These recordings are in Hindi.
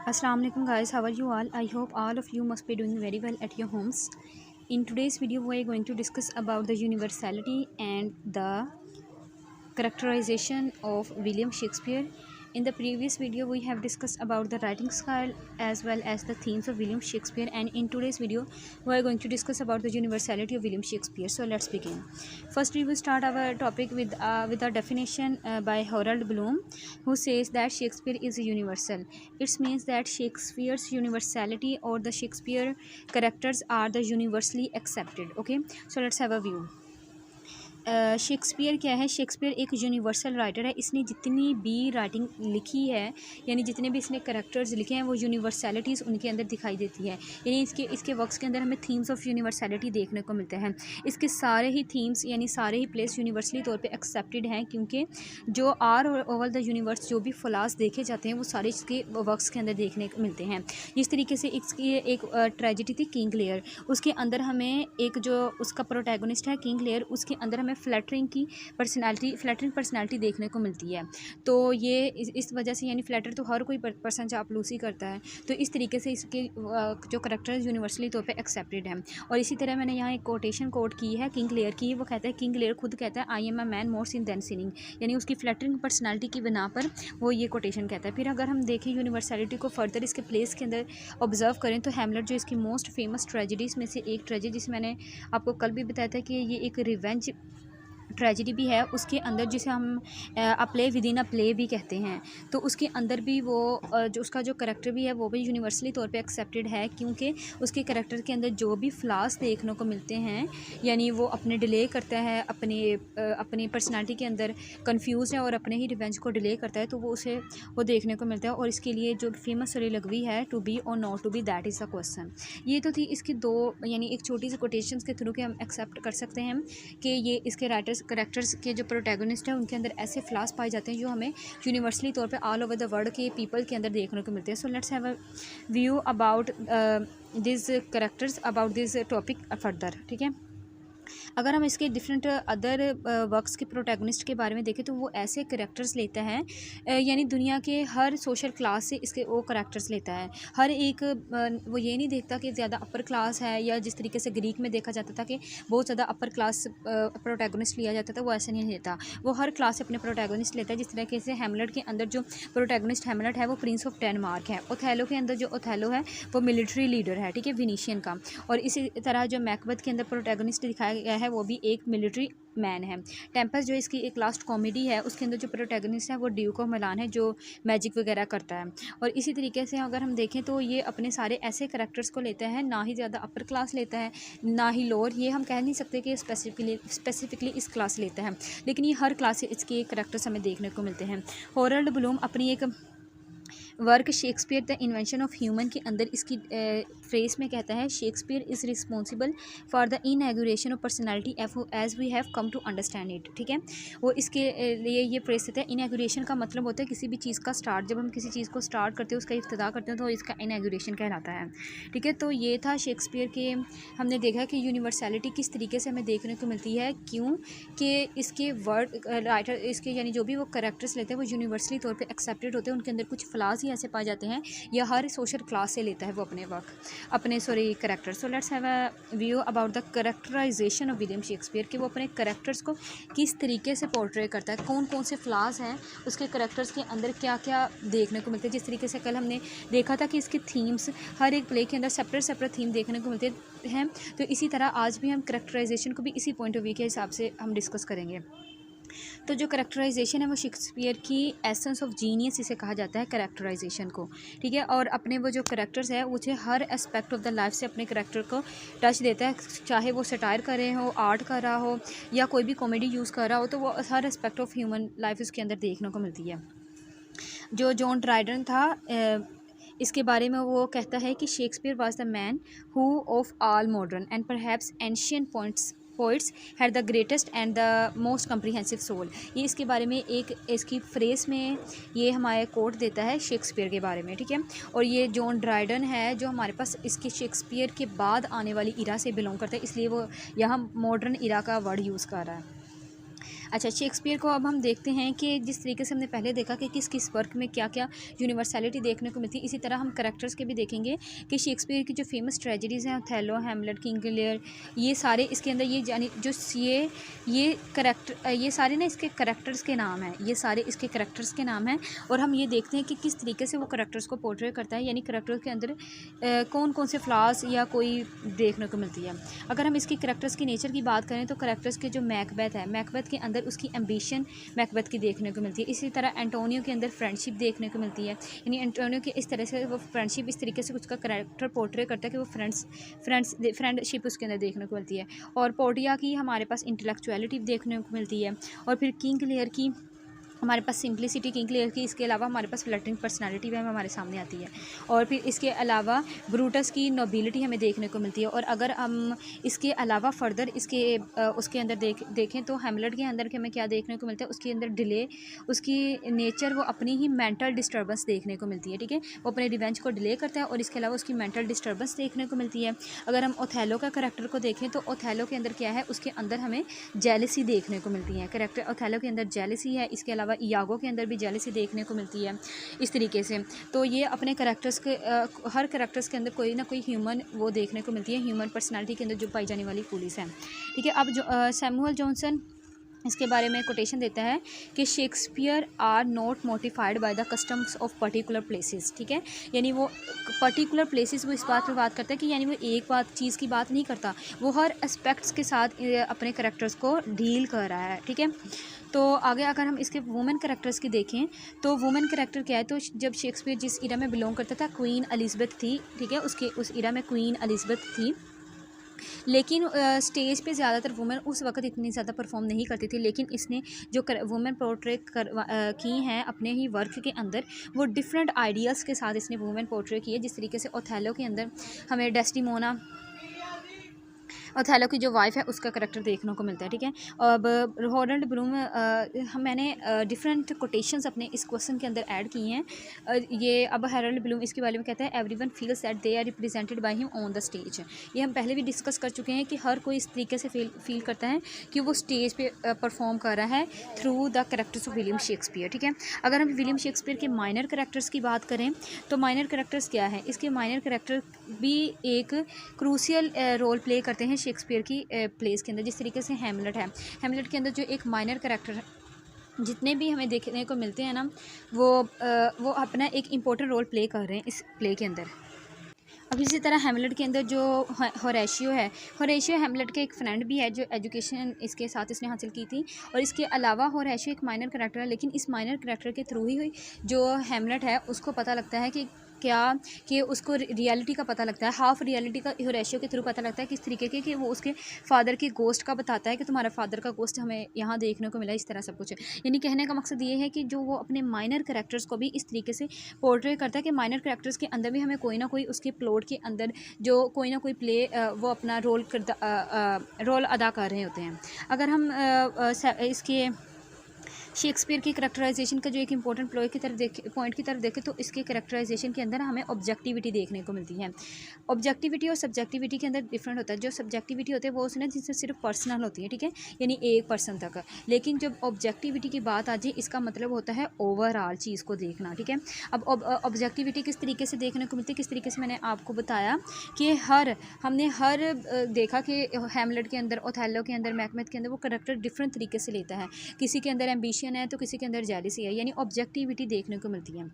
Assalamu alaikum guys, how are you all? I hope all of you must be doing very well at your homes. In today's video we are going to discuss about the universality and the characterization of William Shakespeare. In the previous video we have discussed about the writing style as well as the themes of William Shakespeare, and in today's video we are going to discuss about the universality of William Shakespeare. So let's begin. First we will start our topic with a definition by Harold Bloom, who says that Shakespeare is universal. It means that Shakespeare's universality or the Shakespeare characters are the universally accepted. Okay, so let's have a view. Shakespeare क्या है? शेक्सपियर एक यूनिवर्सल राइटर है। इसने जितनी भी राइटिंग लिखी है, यानी जितने भी इसने करैक्टर्स लिखे हैं, वो यूनिवर्सलिटीज़ उनके अंदर दिखाई देती है। यानी इसके वर्क्स के अंदर हमें थीम्स ऑफ यूनिवर्सलिटी देखने को मिलते हैं। इसके सारे ही थीम्स यानी सारे ही प्लेस यूनिवर्सली तौर पे एक्सेप्टेड हैं, क्योंकि जो आर ओवल द यूनिवर्स जो भी फ्लास देखे जाते हैं वो सारे इसके वर्क्स के अंदर देखने को मिलते हैं। जिस तरीके से इसकी एक ट्रेजेडी थी किंग लेयर, उसके अंदर हमें एक जो उसका प्रोटैगनिस्ट है किंग लेयर, उसके अंदर हमें फ्लैटरिंग पर्सनालिटी देखने को मिलती है। तो ये इस वजह से, यानी फ्लैटर तो हर कोई पर्सन चापलूसी करता है, तो इस तरीके से इसके जो करैक्टर्स यूनिवर्सली तौर पे एक्सेप्टेड हैं। और इसी तरह मैंने यहाँ एक कोटेशन कोट की है किंग लेयर की। वो कहता है, किंग लेयर खुद कहता है, I am a man more sin than sinning, यानी उसकी फ्लैटरिंग पर्सनालिटी की बिना पर वो ये कोटेशन कहता है। फिर अगर हम देखें यूनिवर्सलिटी को फर्दर इसके प्लेस के अंदर ऑब्जर्व करें, तो हैमलेट जो इसकी मोस्ट फेमस ट्रेजेडीज़ में से एक ट्रेजेडी, जिसे मैंने आपको कल भी बताया था कि ये एक रिवेंज ट्रेजेडी भी है, उसके अंदर जिसे हम अ play with in a play भी कहते हैं, तो उसके अंदर भी वो जो उसका जो करैक्टर भी है वो भी यूनिवर्सली तौर पे एक्सेप्टेड है, क्योंकि उसके करैक्टर के अंदर जो भी फ्लास देखने को मिलते हैं, यानी वो अपने डिले करता है, अपनी पर्सनालिटी के अंदर कंफ्यूज है और अपने ही रिवेंज को डिले करता है, तो वो देखने को मिलता है। और इसके लिए जो फेमस सोलिलोक्वी है, टू बी और not to be, that is the question. ये तो थी इसकी दो, यानी एक छोटी सी कोटेशंस के थ्रू के हम एक्सेप्ट कर सकते हैं कि ये इसके करैक्टर्स के जो प्रोटैगनिस्ट हैं उनके अंदर ऐसे फ्लास पाए जाते हैं जो हमें यूनिवर्सली तौर पे ऑल ओवर द वर्ल्ड के पीपल के अंदर देखने को मिलते हैं। सो let's have a view about this characters, about this topic further. ठीक है, अगर हम इसके डिफरेंट अदर वर्क्स के प्रोटैगनिस्ट के बारे में देखें, तो वो ऐसे करैक्टर्स लेता है, यानी दुनिया के हर सोशल क्लास से इसके वो करैक्टर्स लेता है। हर एक वो ये नहीं देखता कि ज़्यादा अपर क्लास है, या जिस तरीके से ग्रीक में देखा जाता था कि बहुत ज़्यादा अपर क्लास प्रोटैगनिस्ट लिया जाता था, वो ऐसा नहीं लेता। वो हर क्लास से अपने प्रोटैगनिस्ट लेता है। जिस तरीके से हैमलेट के अंदर जो प्रोटैगनिस्ट हैमलेट है वो प्रिंस ऑफ डेनमार्क है। ओथेलो के अंदर जो ओथेलो है वो मिलिट्री लीडर है, ठीक है, विनीशियन का। और इसी तरह जो मैकबेथ के अंदर प्रोटैगनिस्ट दिखाया गया है वो भी एक मिलिट्री मैन है। टेम्पेस्ट जो इसकी एक लास्ट कॉमेडी है, उसके अंदर जो प्रोटैगनिस्ट है वो ड्यूक ऑफ मिलान है, जो मैजिक वगैरह करता है। और इसी तरीके से अगर हम देखें तो ये अपने सारे ऐसे करैक्टर्स को लेता है, ना ही ज़्यादा अपर क्लास लेता है ना ही लोअर। ये हम कह नहीं सकते कि स्पेसिफिकली इस क्लास लेता है, लेकिन ये हर क्लास से इसके करैक्टर्स हमें देखने को मिलते हैं। हॉरल्ड ब्लूम अपनी एक work Shakespeare the invention of human के अंदर इसकी फ्रेज में कहता है, Shakespeare is responsible for the inauguration of personality as we have come to understand it. ठीक है, वो इसके लिए ये फ्रेज देता है। इनएगुरेशन का मतलब होता है किसी भी चीज़ का स्टार्ट। जब हम किसी चीज़ को स्टार्ट करते हैं, उसका इब्तिदा करते हैं, तो इसका इनएगुरेशन कहलाता है। ठीक है, तो ये था शेक्सपियर के। हमने देखा कि यूनिवर्सलिटी किस तरीके से हमें देखने को मिलती है, क्यों कि इसके वर्ड राइटर इसके यानी जो भी वो करैक्टर्स लेते हैं वो यूनिवर्सली तौर पे एक्सेप्टेड होते हैं। उनके अंदर कुछ फ्लास ऐसे पाए जाते हैं, या हर सोशल क्लास से लेता है वो अपने character. So let's have a view about the characterization of William Shakespeare, कि वो अपने करैक्टर्स को किस तरीके से पोर्ट्रे करता है, कौन कौन से फ्लास हैं उसके करैक्टर्स के अंदर, क्या क्या देखने को मिलते हैं। जिस तरीके से कल हमने देखा था कि इसके थीम्स हर एक प्ले के अंदर सेपरेट थीम देखने को मिलते हैं, तो इसी तरह आज भी हम करैक्टराइजेशन को भी इसी पॉइंट ऑफ व्यू के हिसाब से हम डिस्कस करेंगे। तो जो करैक्टराइजेशन है वो शेक्सपियर की एसेंस ऑफ जीनियस इसे कहा जाता है, करैक्टराइजेशन को। ठीक है, और अपने वो जो करैक्टर्स है मुझे हर एस्पेक्ट ऑफ द लाइफ से अपने करैक्टर को टच देता है, चाहे वो सटायर कर रहे हो, आर्ट कर रहा हो, या कोई भी कॉमेडी यूज़ कर रहा हो, तो वो हर एस्पेक्ट ऑफ ह्यूमन लाइफ उसके अंदर देखने को मिलती है। जो जॉन ड्राइडन था, इसके बारे में वो कहता है कि Shakespeare was the man who of all modern and perhaps ancient poets had the greatest and the most comprehensive soul. ये इसके बारे में एक इसकी फ्रेज में ये हमारे कोट देता है शेक्सपियर के बारे में। ठीक है, और ये जॉन ड्राइडन है जो हमारे पास इसके शेक्सपियर के बाद आने वाली इरा से बिलोंग करता है, इसलिए वो यहाँ मॉडर्न इरा का वर्ड यूज़ कर रहा है। अच्छा, शेक्सपियर को अब हम देखते हैं कि जिस तरीके से हमने पहले देखा कि किस किस वर्क में क्या क्या यूनिवर्सलिटी देखने को मिलती है, इसी तरह हम करैक्टर्स के भी देखेंगे कि शेक्सपियर की जो फेमस ट्रेजेडीज़ हैं, ओथेलो, हैमलेट, किंग लियर, ये सारे इसके अंदर ये यानी जो ये करैक्टर, ये सारे ना इसके करैक्टर्स के नाम हैं, ये सारे इसके करैक्टर्स के नाम हैं। और हम ये देखते हैं कि किस तरीके से वो करैक्टर्स को पोर्ट्रे करता है, यानी करैक्टर्स के अंदर कौन कौन से फ्लॉज या कोई देखने को मिलती है। अगर हम इसकी करैक्टर्स की नेचर की बात करें तो करैक्टर्स के जो मैकबेथ है, मैकबेथ के अंदर उसकी एम्बिशन मैकबेथ की देखने को मिलती है। इसी तरह एंटोनियो के अंदर फ्रेंडशिप देखने को मिलती है, यानी एंटोनियो के इस तरह से वो फ्रेंडशिप इस तरीके से उसका करैक्टर पोर्ट्रे करता है कि वो फ्रेंडशिप उसके अंदर देखने को मिलती है। और पोर्टिया की हमारे पास इंटेलेक्चुअलिटी देखने को मिलती है। और फिर किंग लियर की हमारे पास सिंप्लिसिटी, किंग लियर की, इसके अलावा हमारे पास फ्लटरिंग पर्सनालिटी भी हमारे सामने आती है। और फिर इसके अलावा ब्रूटस की नोबिलिटी हमें देखने को मिलती है। और अगर हम इसके अलावा फर्दर उसके अंदर देखें तो हैमलेट के अंदर हमें क्या देखने को मिलता है, उसके अंदर डिले, उसकी नेचर वो अपनी ही मेंटल डिस्टर्बेंस देखने को मिलती है। ठीक है, वो अपने रिवेंज को डिले करता है और इसके अलावा उसकी मेंटल डिस्टर्बेंस देखने को मिलती है। अगर हम ओथेलो का करैक्टर को देखें तो ओथेलो के अंदर क्या है, उसके अंदर हमें जेलसी देखने को मिलती है। करैक्टर ओथेलो के अंदर जेलसी है, इसके अलावा इयागो के अंदर भी जेलसी देखने को मिलती है इस तरीके से। तो ये अपने करैक्टर्स के हर करैक्टर्स के अंदर कोई ना कोई ह्यूमन वो देखने को मिलती है, ह्यूमन पर्सनालिटी के अंदर जो पाई जाने वाली पुलिस है। ठीक है, अब जो सैमुअल जॉनसन इसके बारे में कोटेशन देता है कि Shakespeare are not modified by the customs of particular places. ठीक है, यानी वो पर्टिकुलर प्लेसेस वो इस बात पे बात करता है कि यानी वो एक चीज़ की बात नहीं करता, वो हर एस्पेक्ट्स के साथ अपने करैक्टर्स को डील कर रहा है। ठीक है, तो आगे अगर हम इसके वुमेन करैक्टर्स की देखें तो वुमेन करैक्टर क्या है, तो जब शेक्सपियर जिस इरा में बिलोंग करता था, क्वीन एलिज़ाबेथ थी। ठीक है, उस इरा में क्वीन एलिज़ाबेथ थी, लेकिन स्टेज पे ज़्यादातर वुमेन उस वक्त इतनी ज़्यादा परफॉर्म नहीं करती थी। लेकिन इसने जो वुमेन पोर्ट्रे की हैं अपने ही वर्क के अंदर, वो डिफरेंट आइडियाज़ के साथ इसने वुमेन पोर्ट्रे की है। जिस तरीके से ओथेलो के अंदर हमें डेस्टिमोना, ओथेलो की जो वाइफ है, उसका करैक्टर देखने को मिलता है। ठीक है, अब हॉलैंड ब्लूम मैंने डिफरेंट कोटेशंस अपने इस क्वेश्चन के अंदर ऐड की हैं। ये अब हैरोल्ड ब्लूम इसके बारे में कहता है, everyone feels that they are represented by him on the stage. ये हम पहले भी डिस्कस कर चुके हैं कि हर कोई इस तरीके से फील करता है कि वो स्टेज पे परफॉर्म कर रहा है through the characters of William Shakespeare. ठीक है, अगर हम विलियम शेक्सपियर के माइनर करैक्टर्स की बात करें तो माइनर करैक्टर्स क्या है, इसके माइनर करैक्टर भी एक क्रूशियल रोल प्ले करते हैं शेक्सपियर की प्लेस के अंदर। जिस तरीके से हैमलेट है, हैमलेट के अंदर जो एक माइनर करैक्टर जितने भी हमें देखने को मिलते हैं ना, वो अपना एक इम्पोर्टेंट रोल प्ले कर रहे हैं इस प्ले के अंदर। अब इसी तरह हैमलेट के अंदर जो होरेशियो है, होरेशियो हैमलेट के एक फ्रेंड भी है जो एजुकेशन इसके साथ इसने हासिल की थी। और इसके अलावा होरेशियो एक माइनर करैक्टर है, लेकिन इस माइनर करैक्टर के थ्रू ही जो हैमलेट है उसको पता लगता है कि उसको रियलिटी का पता लगता है, हाफ रियलिटी का होरेशियो के थ्रू पता लगता है। किस तरीके के कि वो उसके फादर के गोस्ट का बताता है कि तुम्हारा फादर का गोस्ट हमें यहाँ देखने को मिला, इस तरह सब कुछ। यानी कहने का मकसद ये है कि जो वो अपने माइनर करैक्टर्स को भी इस तरीके से पोर्ट्रे करता है कि माइनर करैक्टर्स के अंदर भी हमें कोई ना कोई उसके प्लॉट के अंदर जो कोई ना कोई प्ले वो अपना रोल अदा कर रहे होते हैं। अगर हम इसके शेक्सपियर की करैक्टराइजेशन का जो एक इंपॉर्टेंट पॉइंट की तरफ देखें तो इसके करैक्टराइजेशन के अंदर हमें ऑब्जेक्टिविटी देखने को मिलती है। ऑब्जेक्टिविटी और सब्जेक्टिविटी के अंदर डिफरेंट होता है। जो सब्जेक्टिविटी होती है वो उसने जिससे सिर्फ पर्सनल होती है, ठीक है, यानी एक पर्सन तक। लेकिन जब ऑब्जेक्टिविटी की बात आ जाए इसका मतलब होता है ओवरऑल चीज़ को देखना। ठीक है, अब ऑब्जेक्टिविटी किस तरीके से देखने को मिलती है, किस तरीके से मैंने आपको बताया कि हमने देखा कि हैमलेट के अंदर, ओथेलो के अंदर, मैकबेथ के अंदर वो करैक्टर डिफरेंट तरीके से लेता है। किसी के अंदर एम्बिशन है तो किसी के अंदर जेलसी है, यानी ऑब्जेक्टिविटी देखने को मिलती है।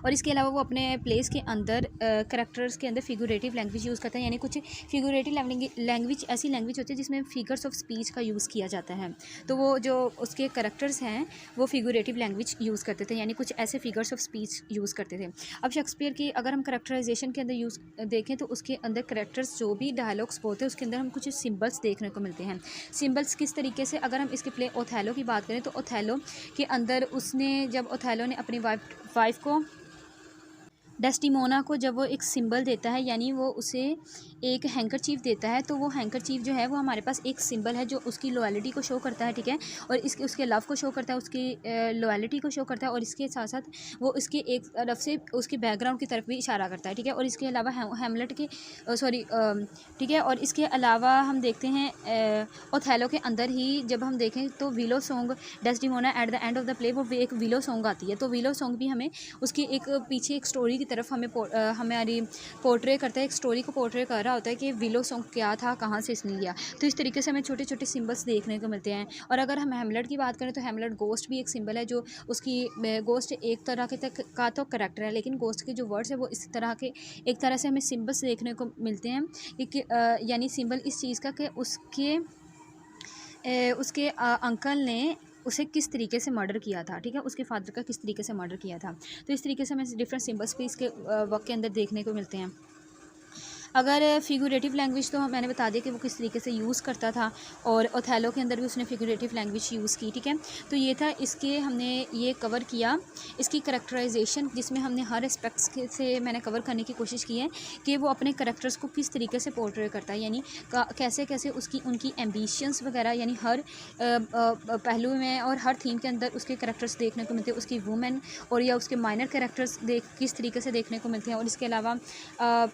और इसके अलावा वो अपने प्लेस के अंदर करैक्टर्स के अंदर फिगरेटिव लैंग्वेज यूज़ करता है, यानी कुछ फिगरेटिव लैंग्वेज ऐसी लैंग्वेज होती है जिसमें फिगर्स ऑफ स्पीच का यूज़ किया जाता है। तो वो जो उसके करैक्टर्स हैं वो फिगरेटिव लैंग्वेज यूज़ करते थे, यानी कुछ ऐसे फिगर्स ऑफ स्पीच यूज़ करते थे। अब शेक्सपियर की अगर हम करैक्टराइजेशन के अंदर यूज़ देखें तो उसके अंदर करैक्टर्स जो भी डायलॉग्स बोलते हैं उसके अंदर हम कुछ सिम्बल्स देखने को मिलते हैं। सिम्बल्स किस तरीके से, अगर हम इसके प्ले ओथेलो की बात करें तो ओथेलो के अंदर जब ओथेलो ने अपनी वाइफ को डेस्टिमोना को जब वो एक सिंबल देता है, यानी वो उसे एक हैंकरचीफ देता है, तो वो हैंकरचीफ जो है वो हमारे पास एक सिंबल है जो उसकी लॉयल्टी को शो करता है, ठीक है, और इसके उसके लव को शो करता है, उसकी लॉयल्टी को शो करता है, और इसके साथ साथ वो उसकी एक तरफ से उसके बैकग्राउंड की तरफ भी इशारा करता है, ठीक है। और इसके अलावा हैमलेट के ठीक है, और इसके अलावा हम देखते हैं ओथेलो के अंदर ही जब हम देखें तो willow song Desdemona at the end of the play, वो एक विलो सॉन्ग आती है, तो विलो सॉन्ग भी हमें उसकी एक पीछे एक स्टोरी की तरफ हमारी पोर्ट्रे करता है, एक स्टोरी को पोर्ट्रे कर रहा होता है कि विलो सॉन्ग क्या था, कहाँ से इसने लिया। तो इस तरीके से हमें छोटे छोटे सिंबल्स देखने को मिलते हैं। और अगर हम हैमलेट की बात करें तो हैमलेट गोस्ट भी एक सिंबल है, जो उसकी गोस्ट एक तरह के तक का तो करैक्टर है, लेकिन गोस्ट के जो वर्ड्स है वो इस तरह के एक तरह से हमें सिंबल्स देखने को मिलते हैं, यानी सिंबल इस चीज़ का कि उसके अंकल ने उसे किस तरीके से मर्डर किया था, ठीक है, उसके फादर का किस तरीके से मर्डर किया था। तो इस तरीके से हमें डिफरेंट सिंबल्स भी इसके वर्क के अंदर देखने को मिलते हैं। अगर फिगरेटिव लैंग्वेज तो मैंने बता दिया कि वो किस तरीके से यूज़ करता था, और ओथेलो के अंदर भी उसने फिगरेटिव लैंग्वेज यूज़ की, ठीक है। तो ये था इसके हमने ये कवर किया इसकी करैक्टराइजेशन, जिसमें हमने हर एस्पेक्ट्स से मैंने कवर करने की कोशिश की है कि वो अपने करैक्टर्स को किस तरीके से पोर्ट्रे करता है, यानी कैसे कैसे उनकी एम्बिशंस वगैरह, यानी हर पहलू में और हर थीम के अंदर उसके करैक्टर्स देखने को मिलते हैं, उसकी वुमेन और या उसके माइनर करैक्टर्स किस तरीके से देखने को मिलते हैं। और इसके अलावा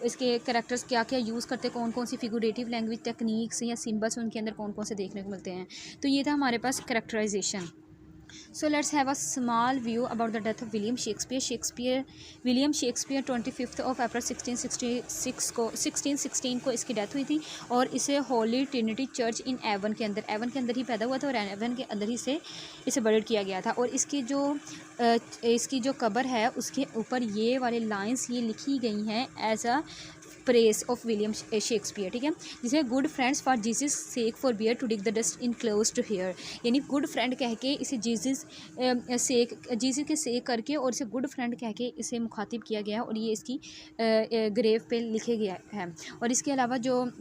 इसके करैक्टर्स क्या क्या यूज़ करते हैं, कौन कौन सी फिगरेटिव लैंग्वेज टेक्निक्स या सिंबल्स उनके अंदर कौन कौन से देखने को मिलते हैं। तो ये था हमारे पास करैक्टराइजेशन। So let's have a small view about the death of William Shakespeare. William Shakespeare 25 of April 1616 को इसकी डेथ हुई थी, और इसे Holy Trinity Church in Avon के अंदर ही पैदा हुआ था, और एवन के अंदर ही इसे बर्ड किया गया था। और इसकी जो कबर है उसके ऊपर ये वाले लाइंस ये लिखी गई हैं as a press of William Shakespeare, ठीक है, जिसे good friends for Jesus sake for bear to dig the dust in close to here, यानी गुड फ्रेंड कह के इसे जीसस के सेक करके और इसे गुड फ्रेंड कह के इसे मुखातिब किया गया है, और ये इसकी ग्रेव पे लिखे गया है। और इसके अलावा जो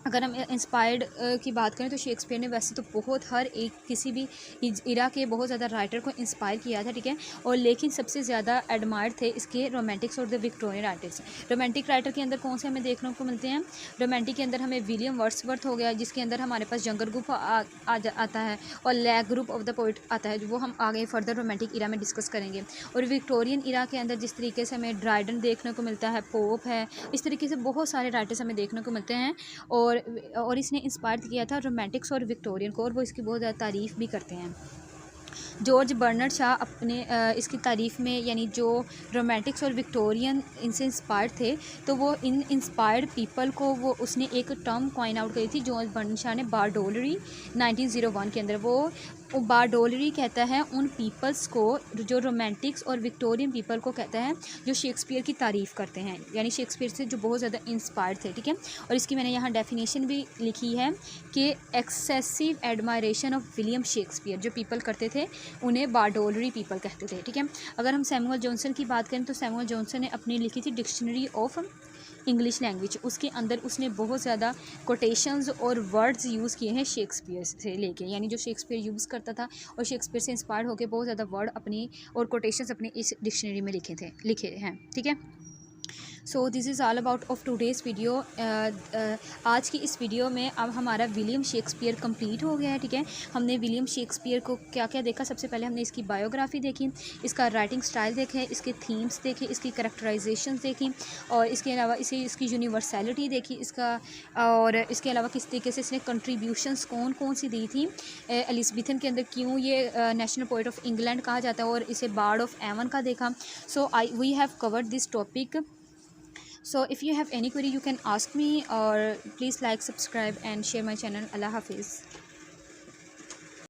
अगर हम इंस्पायर्ड की बात करें तो शेक्सपियर ने वैसे तो बहुत हर एक किसी भी इरा के बहुत ज़्यादा राइटर को इंस्पायर किया था, ठीक है, और लेकिन सबसे ज़्यादा एडमायर्ड थे इसके रोमांटिक्स और the Victorian writers. Romantic writer के अंदर कौन से हमें देखने को मिलते हैं, रोमांटिक के अंदर हमें विलियम वर्ड्सवर्थ हो गया, जिसके अंदर हमारे पास जंगर ग्रुप आता है, और lag group of the poet आता है, वो हम आगे फर्दर रोमांटिक इरा में डिस्कस करेंगे। और विक्टोरियन इरा के अंदर जिस तरीके से हमें ड्राइडन देखने को मिलता है, पोप है, इस तरीके से बहुत सारे राइटर्स हमें देखने को मिलते हैं, और इसने इंस्पायर किया था रोमांटिक्स और विक्टोरियन को, और वो इसकी बहुत ज़्यादा तारीफ़ भी करते हैं। जॉर्ज बर्नर्ड शॉ अपने इसकी तारीफ़ में, यानी जो रोमांटिक्स और विक्टोरियन इनसे इंस्पायर्ड थे, तो वो इन इंस्पायर्ड पीपल को वो उसने एक टर्म कॉइन आउट करी थी जॉर्ज बर्नर्ड शॉ ने, बारडोलरी 1901 के अंदर। वो बारडोलरी कहता है उन पीपल्स को जो रोमांटिक्स और विक्टोरियन पीपल को कहता है जो शेक्सपियर की तारीफ़ करते हैं, यानी शेक्सपियर से जो बहुत ज़्यादा इंस्पायर्ड थे, ठीक है। और इसकी मैंने यहाँ डेफिनेशन भी लिखी है कि excessive admiration of William Shakespeare, जो पीपल करते थे उन्हें बारडोलरी पीपल कहते थे, ठीक है। अगर हम सैमुअल जॉनसन की बात करें तो सैमुअल जॉनसन ने अपनी लिखी थी डिक्शनरी ऑफ इंग्लिश लैंग्वेज, उसके अंदर उसने बहुत ज़्यादा कोटेशंस और वर्ड्स यूज़ किए हैं शेक्सपियर से लेके, यानी जो शेक्सपियर यूज़ करता था और शेक्सपियर से इंस्पायर होकर बहुत ज़्यादा वर्ड अपनी और कोटेशंस अपनी इस डिक्शनरी में लिखे हैं, ठीक है। So this is all about of today's video. आज की इस वीडियो में अब हमारा विलियम शेक्सपियर कंप्लीट हो गया है, ठीक है। हमने विलियम शेक्सपियर को क्या क्या देखा, सबसे पहले हमने इसकी बायोग्राफी देखी, इसका राइटिंग स्टाइल देखे, इसके थीम्स देखे, इसकी करैक्टराइजेशन देखी, और इसके अलावा इसकी यूनिवर्सैलिटी देखी, और इसके अलावा किस तरीके से इसने कंट्रीब्यूशंस कौन कौन सी दी थी एलिज़ाबेथन के अंदर, क्यों ये नेशनल पोएट ऑफ इंग्लैंड कहा जाता है, और इसे बार्ड ऑफ एवन का देखा। So we have covered this topic. So if you have any query you can ask me, or please like, subscribe and share my channel. Allah Hafiz.